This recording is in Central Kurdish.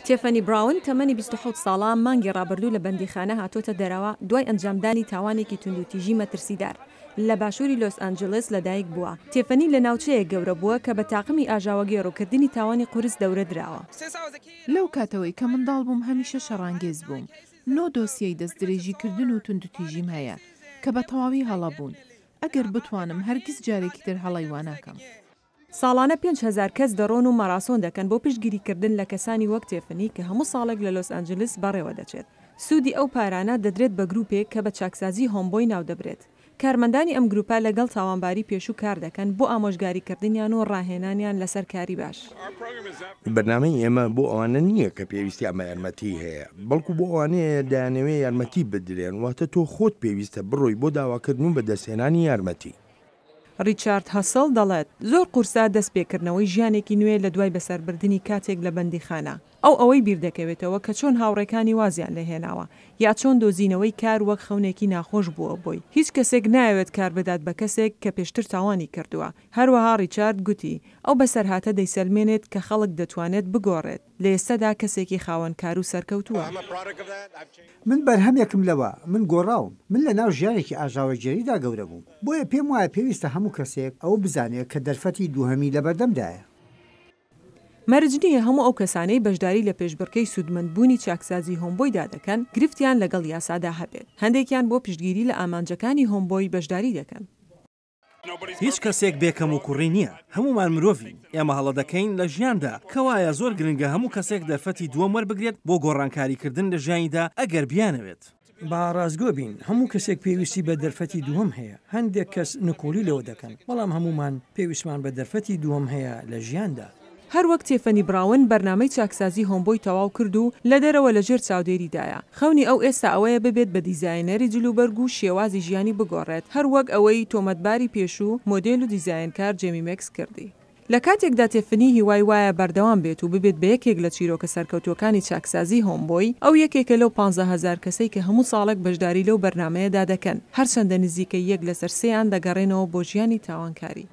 تێفەنی براون تەمەنی 27 ساڵان مانگی ڕابردوو لە بەندیخانە هاتۆتە دەرەوە دوای ئەنجامدانی تاوانێکی توندوتیژی مەترسیدار لە باشووری لۆس ئانجلس لەدایک بووە. تێفەنی لە ناوچەیە گەورە بووە کە بە تاقمی ئاژاوەگەی ڕووکردنی تاوانی قورس دەورە درراوە. لەو کاتەوەی کە منداڵ بووم هەمیشە شەڕانگێز بووم. 9 دۆسیەی دەستدرێژیکردن و توندوتیژیم هەیە کە بە تەواوی هەڵەبوون. ئەگەر بتوانم هەرگیز جارێکی تر هەڵەی وا ناکەم. ساڵانە 5,000 کەس دەڕۆن و ماراسۆن دەکەن بۆ پشتگیریکردن لە کەسانی وەک تێفەنی کە هەموو ساڵێک لە لۆس ئانجلس بەڕێوە دەچێت. سوودی ئەو پارانە دەدرێت بە گروپێک کە بە چاکسازی هۆمبۆی ناو دەبرێت. کارمەندانی ئەم گروپە لەگەڵ تاوانباری پێشوو کار دەکەن بۆ ئامۆژگاریکردنیان و ڕاهێنانیان لەسەر کاری باش. بەرنامەی ئێمە بۆ ئەوانە نییە کە پێویستی ئەمە یارمەتی هەیە، بەڵکو بۆ ئەوانەیە دەیانەوێت یارمەتی بدرێن، واتە تۆ خۆت پێویستە بڕۆی بۆ داواکردن و بەدەستهێنانی یارمەتی. ریچارد هەسڵ دەڵێت زۆر قورسا دەست پێکردنەوەی ژیانێکی نوێ لە دوای بەسەربردنی کاتێک لە بەندیخانە ئەوەی بیردەکەوێتەوە کە چۆن هاوڕێکانی وازیان لەهێناوە یا چۆن دۆزینەوەی کار وەک خەونێکی ناخۆش بووە بۆی. هیچ کەسێک نایەوێت کار بدات بە کەسێک کە پێشتر تاوانی کردووە. هەروەها ریچارد گوتی ئەو بەسەرهاتە دەیسەلمێنێت کە خەڵک دەتوانێت بگۆڕێت لە ئێستادا کەسێکی خاوەن کار و سەرکەوتووە. من بەرهەمێکم لەوە، من گۆڕاوم، من لە ناو ژیانێکی ئاژاوەگێریدا گەورە بووم، بۆیە پێم وایە پێویستە هەموو کەسێک ئەو بزانێت کە دەرفەتی دووهەمی لە بەردەمدایە. مەرجنیە هەموو ئەو کەسانەی بەشداری لە پێشبڕکێی سوودمەندبوونی چاکسازی هۆمبۆیدا دەکەن گرفتیان لەگەڵ یاسادا هەبێت. هەندێکیان بۆ پشتگیری لە ئامانجەکانی هۆمبۆی بەشداری دەکەن. هیچ کەسێک بێکەم و کوڕی نییە، هەمومان مرۆڤین. ئێمە هەڵە دەکەین لە ژیاندا کەوایە زۆر گرنگە هەموو کەسێک دەرفەتی دووەم وەربگرێت بۆ گۆڕانکاریکردن لە ژیانیدا ئەگەر بیانەوێت. با ڕازگۆ بین، هەموو کەسێک پێویستی بە دەرفەتی دووەم هەیە. هەندێک کەس نکۆلی لەوە دەکەن، بەڵام هەمومان پێویستمان بە دەرفەتی دووەم هەیە لە ژیاندا. هەروەک تێفەنی براون بەرنامەی چاکسازی هۆمبۆی تەواو کرد و لە دەرەوە لەژێر چاودێریدایە. خەونی ئەو ئێستا ئەوەیە ببێت بە دیزاینەری جلوبەرگ و شێوازی ژیانی بگۆڕێت، هەروەک ئەوەی تۆمەتباری پێشوو مۆدێل و دیزاینکار جێمی مێکس کردی. لە کاتێکدا تێفەنی هیوای وایە بەردەوام بێت و ببێت بە یەکێک لە چیرۆکە سەرکەوتوەکانی چاکسازی هۆمبۆی، ئەو یەکێکە لەو 15,000 کەسەی کە هەموو ساڵێک بەشداری لەو بەرنامەیەدا دەکەن، هەرچەندە نزیکەی 1 لەسەر 3 دەگەڕێنەوە بۆ ژیانی تاوانکاری.